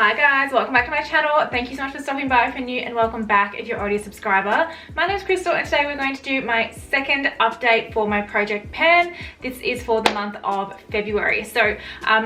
Hi guys, welcome back to my channel. Thank you so much for stopping by if you're new, and welcome back if you're already a subscriber. My name is Crystal and today we're going to do my second update for my project pan. This is for the month of February. So I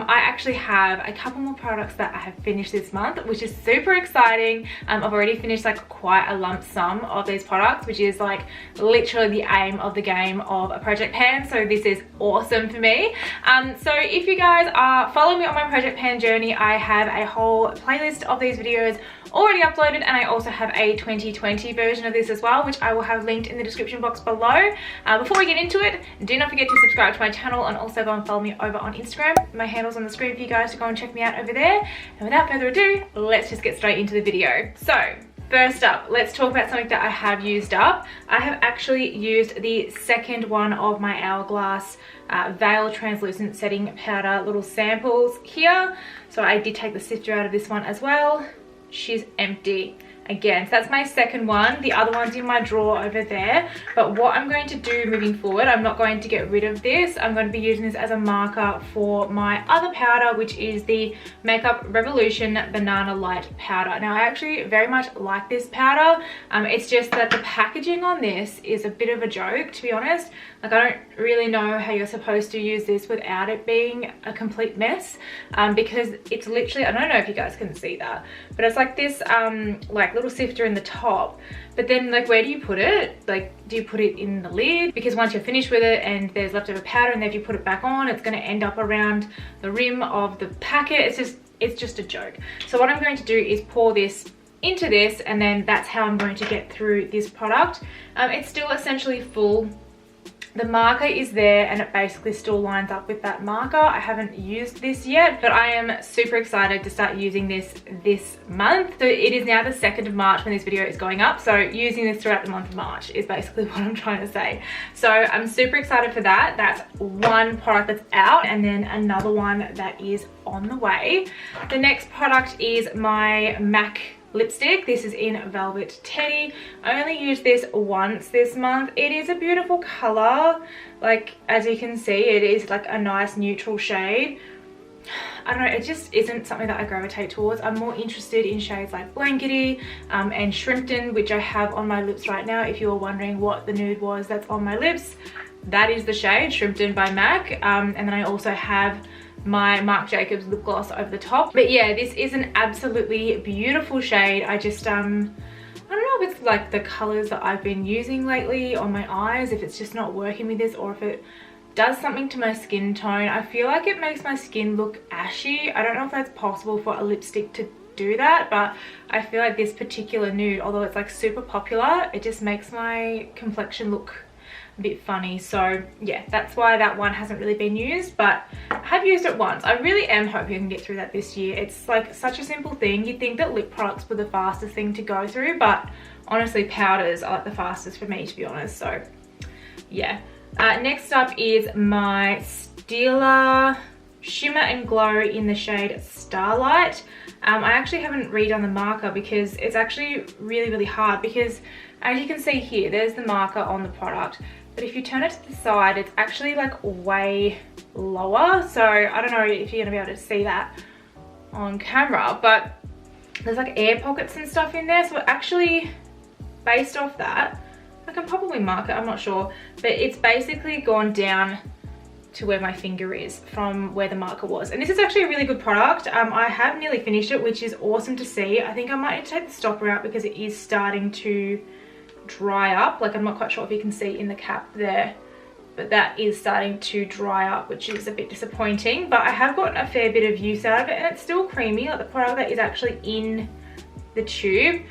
actually have a couple more products that I have finished this month, which is super exciting. I've already finished like quite a lump sum of these products, which is like literally the aim of the game of a project pan. So this is awesome for me. So if you guys are following me on my project pan journey, I have a whole playlist of these videos already uploaded, and I also have a 2020 version of this as well, which I will have linked in the description box below. Before we get into it, do not forget to subscribe to my channel and also go and follow me over on Instagram. My handle's on the screen for you guys to go and check me out over there. And without further ado, let's just get straight into the video. So first up, let's talk about something that I have used up. I have actually used the second one of my Hourglass Veil Translucent Setting Powder little samples here. So I did take the sifter out of this one as well. She's empty again. So that's my second one. The other one's in my drawer over there. But what I'm going to do moving forward, I'm not going to get rid of this. I'm going to be using this as a marker for my other powder, which is the Makeup Revolution Banana Light Powder. Now I actually very much like this powder. It's just that the packaging on this is a bit of a joke, to be honest. Like, I don't really know how you're supposed to use this without it being a complete mess, because it's literally, I don't know if you guys can see that, but it's like this like little sifter in the top, but then like where do you put it? Like, do you put it in the lid? Because once you're finished with it and there's leftover powder, and then if you put it back on, it's going to end up around the rim of the packet. It's just a joke. So what I'm going to do is pour this into this, and then that's how I'm going to get through this product. It's still essentially full. The marker is there and it basically still lines up with that marker. I haven't used this yet, but I am super excited to start using this month. So it is now the 2nd of March when this video is going up. So using this throughout the month of March is basically what I'm trying to say. So I'm super excited for that. That's one product that's out, and then another one that is on the way. The next product is my MAC lipstick. This is in Velvet Teddy. I only used this once this month. It is a beautiful color. Like, as you can see, it is like a nice neutral shade. I don't know, it just isn't something that I gravitate towards. I'm more interested in shades like Blankety and Shrimpton, which I have on my lips right now. If you were wondering what the nude was that's on my lips, that is the shade Shrimpton by MAC. And then I also have my Marc Jacobs lip gloss over the top. But yeah, this is an absolutely beautiful shade. I just I don't know if it's like the colors that I've been using lately on my eyes, if it's just not working with this, or if it does something to my skin tone. I feel like it makes my skin look ashy. I don't know if that's possible for a lipstick to do that, but I feel like this particular nude, although it's like super popular, it just makes my complexion look a bit funny. So yeah, that's why that one hasn't really been used, but I have used it once. I really am hoping I can get through that this year. It's like such a simple thing. You'd think that lip products were the fastest thing to go through, but honestly powders are like the fastest for me, to be honest. So yeah. Next up is my Stila Shimmer and Glow in the shade Starlight. I actually haven't redone the marker because it's actually really hard, because as you can see here, there's the marker on the product, but if you turn it to the side, it's actually like way lower. So I don't know if you're gonna be able to see that on camera, but there's like air pockets and stuff in there. So actually, based off that, I can probably mark it, I'm not sure, but it's basically gone down to where my finger is from where the marker was. And this is actually a really good product. I have nearly finished it, which is awesome to see. I think I might need to take the stopper out because it is starting to dry up. Like, I'm not quite sure if you can see in the cap there, but that is starting to dry up, which is a bit disappointing. But I have gotten a fair bit of use out of it, and it's still creamy. Like, the product that is actually in the tube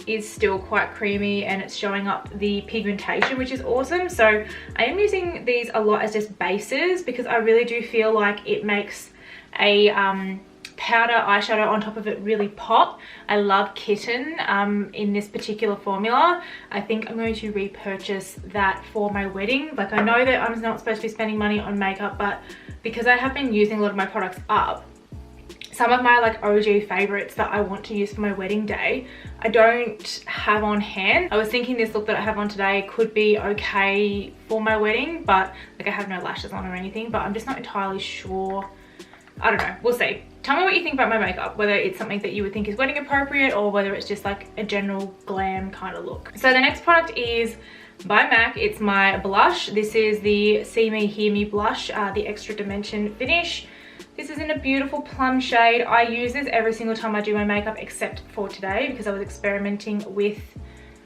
is still quite creamy, and it's showing up the pigmentation, which is awesome. So I am using these a lot as just bases, because I really do feel like it makes a powder eyeshadow on top of it really pop. I love Kitten in this particular formula. I think I'm going to repurchase that for my wedding. Like, I know that I'm not supposed to be spending money on makeup, but because I have been using a lot of my products up, some of my like OG favorites that I want to use for my wedding day, I don't have on hand. I was thinking this look that I have on today could be okay for my wedding, but like, I have no lashes on or anything, but I'm just not entirely sure I don't know, we'll see. Tell me what you think about my makeup, whether it's something that you would think is wedding appropriate or whether it's just like a general glam kind of look. So the next product is by MAC. It's my blush. This is the See Me Hear Me blush, the Extra Dimension finish. This is in a beautiful plum shade. I use this every single time I do my makeup except for today because I was experimenting with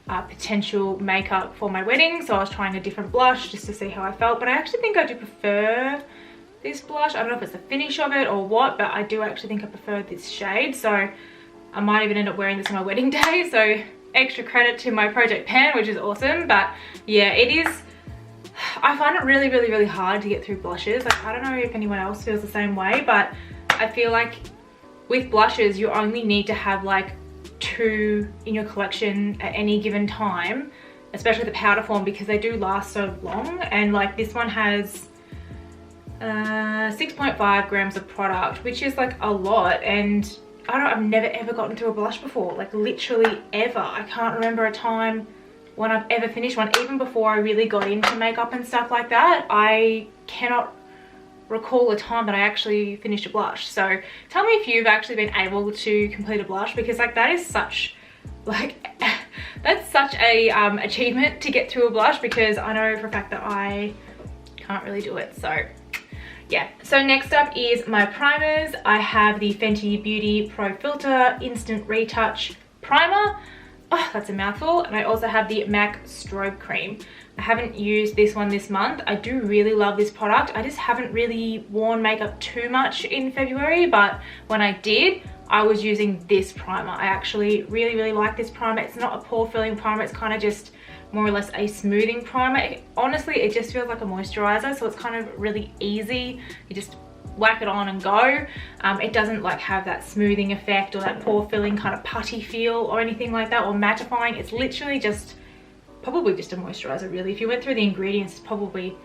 potential makeup for my wedding. So I was trying a different blush just to see how I felt, but I actually think I do prefer this blush. I don't know if it's the finish of it or what, but I do actually think I prefer this shade. So I might even end up wearing this on my wedding day. So extra credit to my project pan, which is awesome. But yeah, it is, I find it really, really, really hard to get through blushes. Like, I don't know if anyone else feels the same way, but I feel like with blushes, you only need to have like 2 in your collection at any given time, especially the powder form, because they do last so long. And like this one has 6.5 grams of product, which is like a lot. And I've never ever gotten to a blush before, like literally ever. I can't remember a time when I've ever finished one, even before I really got into makeup and stuff like that. I cannot recall a time that I actually finished a blush. So tell me if you've actually been able to complete a blush, because like that is such like that's such a achievement to get through a blush, because I know for a fact that I can't really do it. So yeah, so next up is my primers. I have the Fenty Beauty Pro Filter Instant Retouch Primer. Oh, that's a mouthful. And I also have the MAC Strobe Cream. I haven't used this one this month. I do really love this product. I just haven't really worn makeup too much in February, but when I did, I was using this primer. I actually really, really like this primer. It's not a pore filling primer. It's kind of just more or less a smoothing primer. Honestly, it just feels like a moisturizer, so it's kind of really easy. You just whack it on and go. It doesn't like have that smoothing effect or that pore filling kind of putty feel or anything like that, or mattifying. It's literally just probably just a moisturizer, really. If you went through the ingredients, it's probably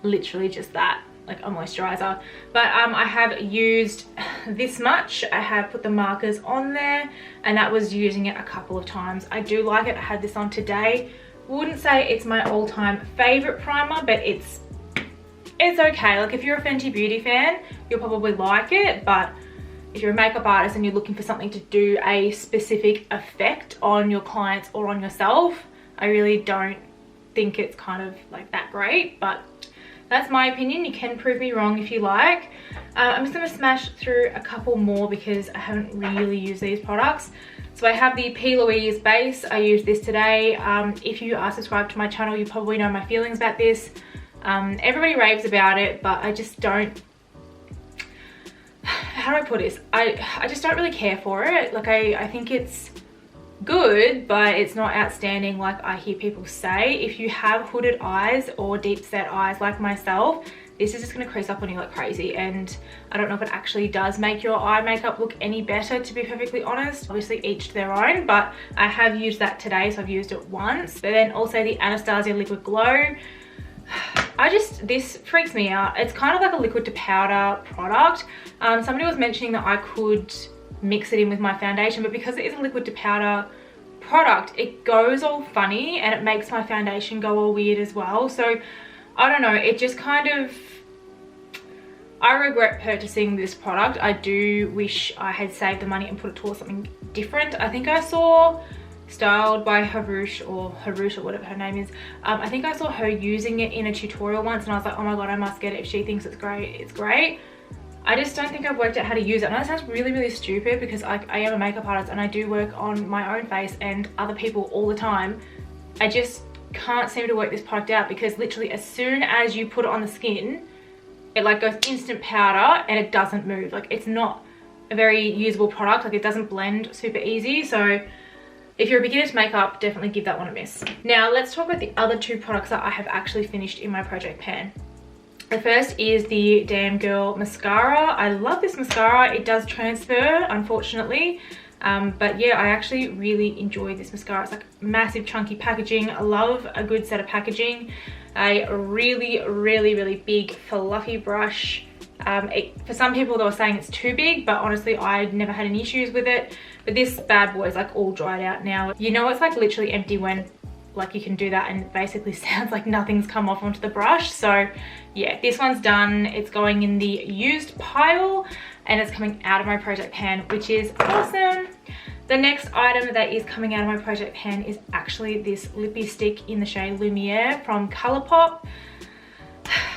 literally just that, like a moisturizer. But I have used this much. I have put the markers on there, and that was using it a couple of times. I do like it. I had this on today. Wouldn't say it's my all-time favorite primer, but it's okay. Like if you're a Fenty Beauty fan, you'll probably like it, but if you're a makeup artist and you're looking for something to do a specific effect on your clients or on yourself, I really don't think it's kind of like that great, but that's my opinion. You can prove me wrong if you like. I'm just gonna smash through a couple more because I haven't really used these products. So I have the P. Louise base. I used this today. If you are subscribed to my channel, you probably know my feelings about this. Everybody raves about it, but I just don't, how do I put this? I just don't really care for it. Like I think it's good, but it's not outstanding like I hear people say. If you have hooded eyes or deep set eyes like myself, this is just going to crease up on you like crazy, and I don't know if it actually does make your eye makeup look any better, to be perfectly honest. Obviously each to their own, but I have used that today, so I've used it once. But then also the Anastasia Liquid Glow. This freaks me out. It's kind of like a liquid to powder product. Somebody was mentioning that I could mix it in with my foundation, but because it is a liquid to powder product, it goes all funny and it makes my foundation go all weird as well. So I don't know, it just kind of, I regret purchasing this product. I do wish I had saved the money and put it towards something different. I think I saw Styled by Harush or whatever her name is. I think I saw her using it in a tutorial once, and I was like, oh my god, I must get it. If she thinks it's great, it's great. I just don't think I've worked out how to use it. I know it sounds really, really stupid because I am a makeup artist and I do work on my own face and other people all the time. I just can't seem to work this product out, because literally as soon as you put it on the skin, it like goes instant powder and it doesn't move. Like it's not a very usable product. Like it doesn't blend super easy. So if you're a beginner to makeup, definitely give that one a miss. Now let's talk about the other 2 products that I have actually finished in my project pan. The first is the Damn Girl Mascara. I love this mascara. It does transfer, unfortunately. But yeah, I actually really enjoy this mascara. It's like massive chunky packaging. I love a good set of packaging. A really, really, really big fluffy brush. For some people they were saying it's too big, but honestly I never had any issues with it. But this bad boy is like all dried out now. You know, it's like literally empty when like you can do that and it basically sounds like nothing's come off onto the brush. So yeah, this one's done. It's going in the used pile and it's coming out of my project pan, which is awesome. The next item that is coming out of my project pan is actually this lippy stick in the shade Lumiere from Colourpop.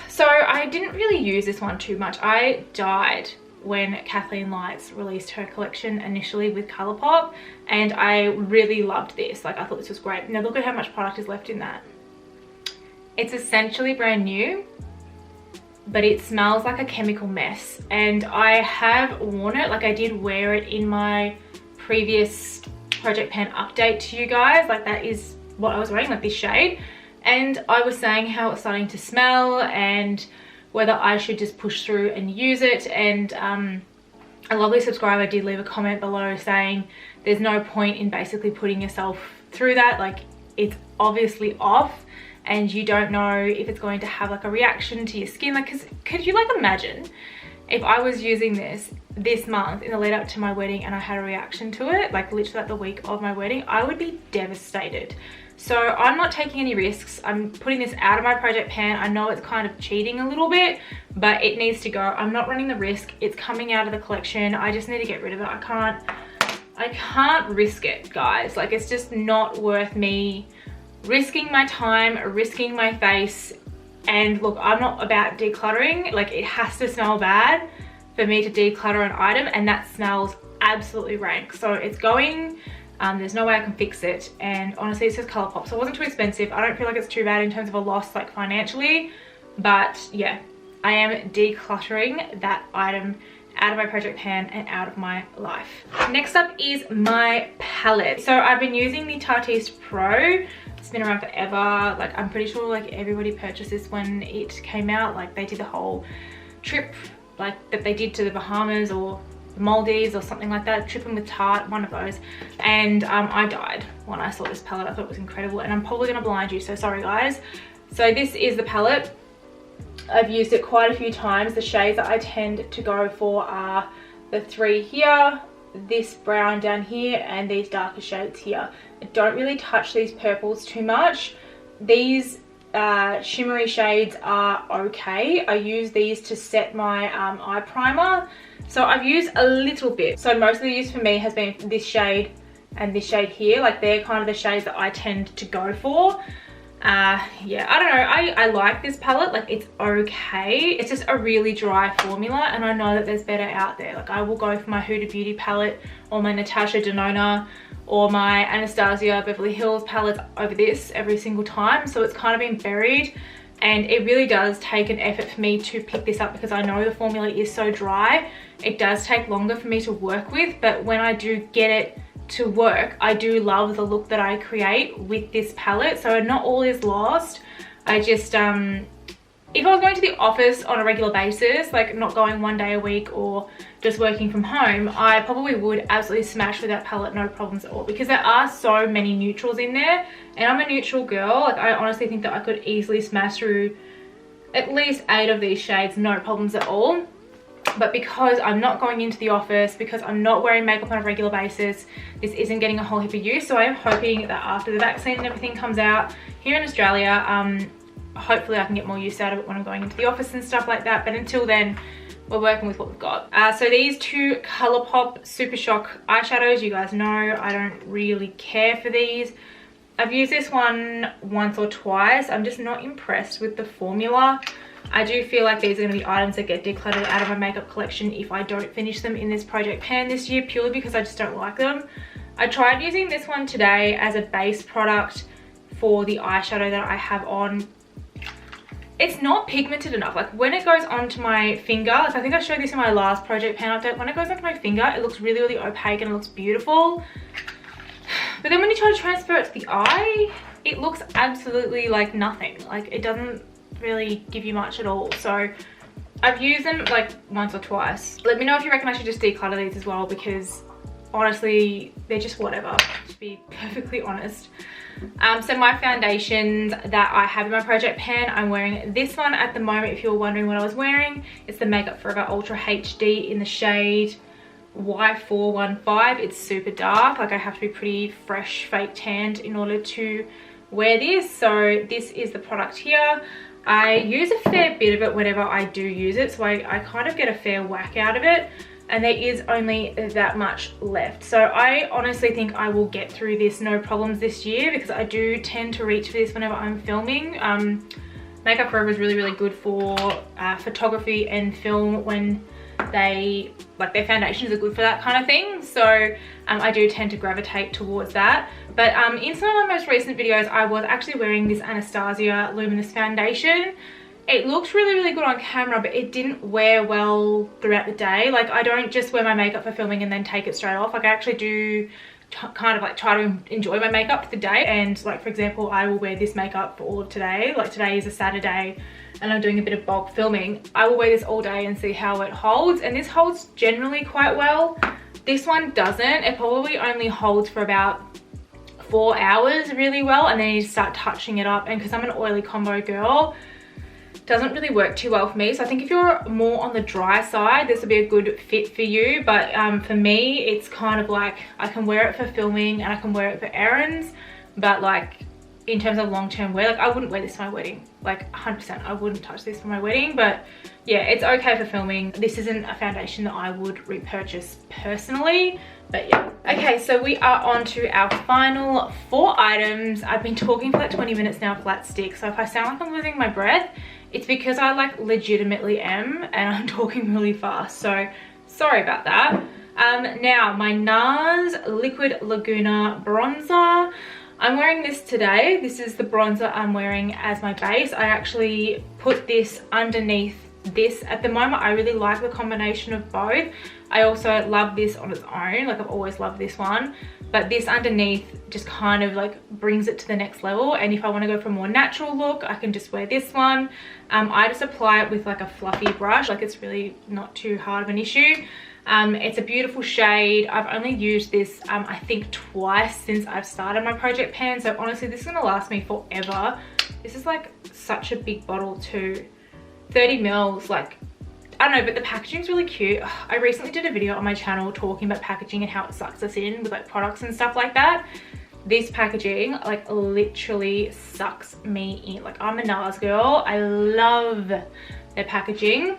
So I didn't really use this one too much. I died when Kathleen Lights released her collection initially with Colourpop, and I really loved this. Like, I thought this was great. Now look at how much product is left in that. It's essentially brand new, but it smells like a chemical mess, and I have worn it. Like, I did wear it in my previous project pan update to you guys. Like, that is what I was wearing, like this shade, and I was saying how it's starting to smell and whether I should just push through and use it. And a lovely subscriber did leave a comment below saying there's no point in basically putting yourself through that. Like, it's obviously off and you don't know if it's going to have like a reaction to your skin. Like, could you like imagine if I was using this month in the lead up to my wedding and I had a reaction to it, like literally at the week of my wedding? I would be devastated. So I'm not taking any risks. I'm putting this out of my project pan. I know it's kind of cheating a little bit, but it needs to go. I'm not running the risk. It's coming out of the collection. I just need to get rid of it. I can't risk it, guys. Like, it's just not worth me risking my time, risking my face. And look, I'm not about decluttering. Like, it has to smell bad for me to declutter an item, and that smells absolutely rank. So it's going. There's no way I can fix it, and honestly it says Colourpop, so it wasn't too expensive. I don't feel like it's too bad in terms of a loss, like financially, but yeah, I am decluttering that item out of my project pan and out of my life. Next up is my palette. So I've been using the Tartiste Pro. It's been around forever. Like, I'm pretty sure like everybody purchased this when it came out. Like, they did the whole trip like that they did to the Bahamas or Maldives or something like that, tripping with Tarte, one of those. And I died when I saw this palette. I thought it was incredible, and I'm probably gonna blind you, so sorry guys. So this is the palette. I've used it quite a few times. The shades that I tend to go for are the three here, this brown down here, and these darker shades here. I don't really touch these purples too much. These shimmery shades are okay. I use these to set my eye primer. So I've used a little bit. So most of the use for me has been this shade and this shade here. Like, they're kind of the shades that I tend to go for. Yeah, I don't know. I like this palette. Like, it's okay. It's just a really dry formula, and I know that there's better out there. Like, I will go for my Huda Beauty palette or my Natasha Denona or my Anastasia Beverly Hills palettes over this every single time. So it's kind of been buried, and it really does take an effort for me to pick this up because I know the formula is so dry. It does take longer for me to work with, but when I do get it to work, I do love the look that I create with this palette. So not all is lost. I just if I was going to the office on a regular basis, like not going one day a week or just working from home, I probably would absolutely smash with that palette, no problems at all, because there are so many neutrals in there, and I'm a neutral girl. Like, I honestly think that I could easily smash through at least 8 of these shades, no problems at all. But because I'm not going into the office, because I'm not wearing makeup on a regular basis, this isn't getting a whole heap of use. So I'm hoping that after the vaccine and everything comes out here in Australia, hopefully I can get more use out of it when I'm going into the office and stuff like that. But until then, we're working with what we've got. So these two Colourpop Super Shock eyeshadows, you guys know I don't really care for these. I've used this one once or twice. I'm just not impressed with the formula. I do feel like these are going to be items that get decluttered out of my makeup collection if I don't finish them in this project pan this year, purely because I just don't like them. I tried using this one today as a base product for the eyeshadow that I have on. It's not pigmented enough. Like, when it goes onto my finger, like I think I showed this in my last project pan update, when it goes onto my finger, it looks really, really opaque and it looks beautiful. But then when you try to transfer it to the eye, it looks absolutely like nothing. Like, it doesn't really give you much at all. So I've used them like once or twice. Let me know if you reckon I should just declutter these as well, because honestly they're just whatever, to be perfectly honest. So my foundations that I have in my project pan, I'm wearing this one at the moment. If you were wondering what I was wearing, it's the Makeup Forever Ultra HD in the shade Y415. It's super dark. Like, I have to be pretty fresh fake tanned in order to wear this. So this is the product here. I use a fair bit of it whenever I do use it, so I kind of get a fair whack out of it, and there is only that much left. So I honestly think I will get through this no problems this year, because I do tend to reach for this whenever I'm filming. Makeup Forever is really, really good for photography and film when they, like, their foundations are good for that kind of thing. So I do tend to gravitate towards that. But in some of my most recent videos, I was actually wearing this Anastasia Luminous foundation. It looks really, really good on camera, but it didn't wear well throughout the day. Like, I don't just wear my makeup for filming and then take it straight off. Like, I actually do kind of like try to enjoy my makeup for the day. And like, for example, I will wear this makeup for all of today. Like, today is a Saturday and I'm doing a bit of bulk filming. I will wear this all day and see how it holds, and this holds generally quite well. This one doesn't. It probably only holds for about 4 hours really well, and then you start touching it up. And because I'm an oily combo girl, doesn't really work too well for me. So I think if you're more on the dry side, this would be a good fit for you. But for me, it's kind of like, I can wear it for filming and I can wear it for errands, but like in terms of long-term wear, like I wouldn't wear this for my wedding, like 100%. I wouldn't touch this for my wedding. But yeah, it's okay for filming. This isn't a foundation that I would repurchase personally, but yeah. Okay, so we are on to our final 4 items. I've been talking for like 20 minutes now, flat stick. So if I sound like I'm losing my breath, it's because I like legitimately am, and I'm talking really fast. So sorry about that. Now my NARS Liquid Laguna bronzer. I'm wearing this today. This is the bronzer I'm wearing as my base. I actually put this underneath this at the moment. I really like the combination of both. I also love this on its own. Like, I've always loved this one, but this underneath just kind of like brings it to the next level. And if I want to go for a more natural look, I can just wear this one. I just apply it with like a fluffy brush. Like, it's really not too hard of an issue. It's a beautiful shade. I've only used this I think twice since I've started my project pan, so honestly this is gonna last me forever. This is like such a big bottle too, 30 mils. Like, I don't know, but the packaging's really cute. I recently did a video on my channel talking about packaging and how it sucks us in with like products and stuff like that. This packaging like literally sucks me in. Like, I'm a NARS girl. I love their packaging.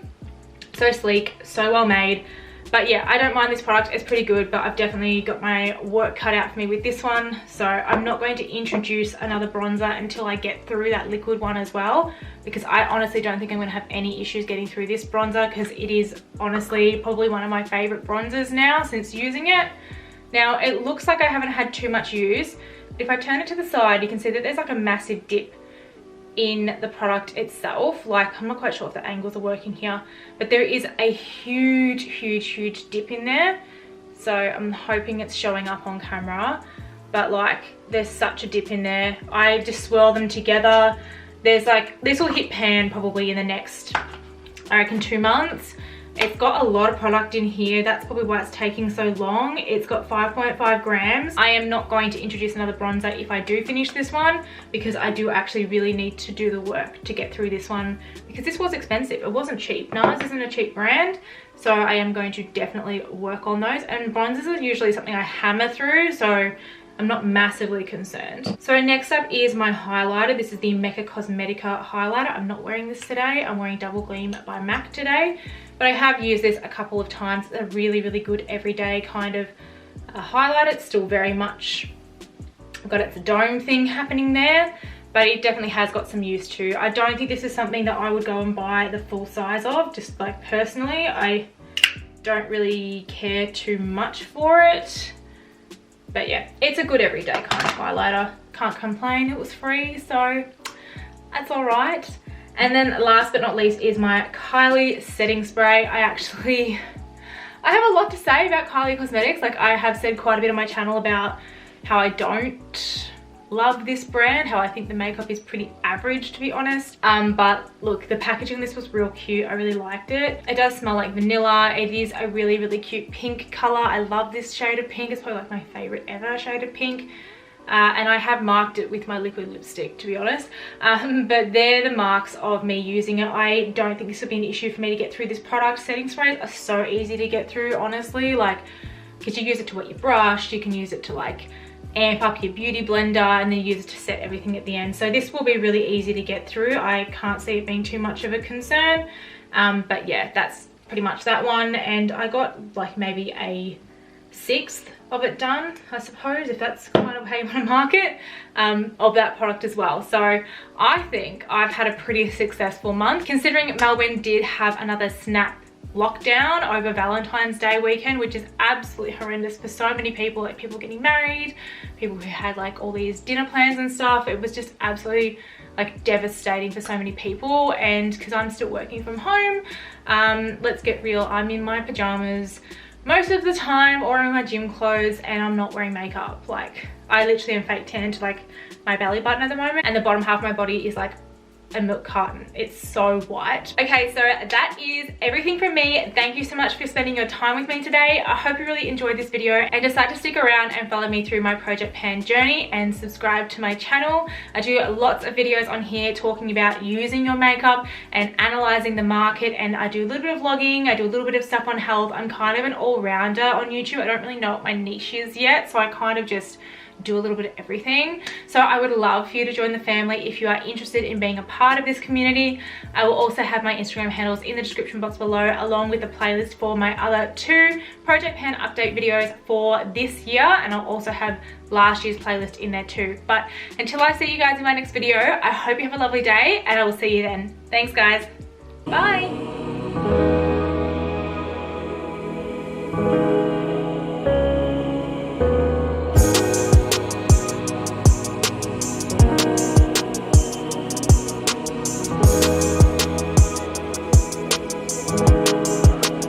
So sleek, so well made. But yeah, I don't mind this product. It's pretty good, but I've definitely got my work cut out for me with this one. So I'm not going to introduce another bronzer until I get through that liquid one as well, because I honestly don't think I'm going to have any issues getting through this bronzer, because it is honestly probably one of my favorite bronzers now since using it. Now, it looks like I haven't had too much use. If I turn it to the side, you can see that there's like a massive dip in the product itself. Like, I'm not quite sure if the angles are working here, but there is a huge dip in there. So I'm hoping it's showing up on camera, but like, there's such a dip in there. I just swirl them together. There's like, this will hit pan probably in the next, I reckon, 2 months. It's got a lot of product in here. That's probably why it's taking so long. It's got 5.5 grams. I am not going to introduce another bronzer if I do finish this one, because I do actually really need to do the work to get through this one, because this was expensive. It wasn't cheap. NARS isn't a cheap brand, so I am going to definitely work on those. And bronzers are usually something I hammer through, so I'm not massively concerned. So next up is my highlighter. This is the Mecca Cosmetica highlighter. I'm not wearing this today. I'm wearing Double Gleam by MAC today, but I have used this a couple of times. It's a really good everyday kind of highlighter. It's still very much got its dome thing happening there, but it definitely has got some use too. I don't think this is something that I would go and buy the full size of. Just like, personally, I don't really care too much for it. But yeah, it's a good everyday kind of highlighter. Can't complain, it was free, so that's all right. And then last but not least is my Kylie setting spray. I have a lot to say about Kylie Cosmetics. Like, I have said quite a bit on my channel about how I don't love this brand, how I think the makeup is pretty average, to be honest. But look, the packaging, this was real cute. I really liked it. It does smell like vanilla. It is a really cute pink color. I love this shade of pink. It's probably like my favorite ever shade of pink. And I have marked it with my liquid lipstick, to be honest. But they're the marks of me using it. I don't think this would be an issue for me to get through this product. Setting sprays are so easy to get through, honestly. Like, because you use it to wet your brush, you can use it to like amp up your beauty blender and then use it to set everything at the end. So this will be really easy to get through. I can't see it being too much of a concern. But yeah, that's pretty much that one. And I got like maybe a 1/6 of it done, I suppose, if that's kind of how you want to mark it, of that product as well. So I think I've had a pretty successful month, considering Melbourne did have another snap lockdown over Valentine's Day weekend, which is absolutely horrendous for so many people, like people getting married, people who had like all these dinner plans and stuff. It was just absolutely like devastating for so many people. And because I'm still working from home, let's get real, I'm in my pajamas most of the time, or in my gym clothes, and I'm not wearing makeup. Like, I literally am fake tan to like my belly button at the moment, and the bottom half of my body is like a milk carton. It's so white. Okay, so that is everything from me. Thank you so much for spending your time with me today. I hope you really enjoyed this video and decide to stick around and follow me through my Project Pan journey and subscribe to my channel. I do lots of videos on here talking about using your makeup and analyzing the market, and I do a little bit of vlogging, I do a little bit of stuff on health. I'm kind of an all-rounder on YouTube. I don't really know what my niche is yet, so I kind of just do a little bit of everything. So I would love for you to join the family if you are interested in being a part of this community. I will also have my Instagram handles in the description box below, along with a playlist for my other 2 Project Pan update videos for this year, and I'll also have last year's playlist in there too. But until I see you guys in my next video, I hope you have a lovely day, and I will see you then. Thanks guys, bye.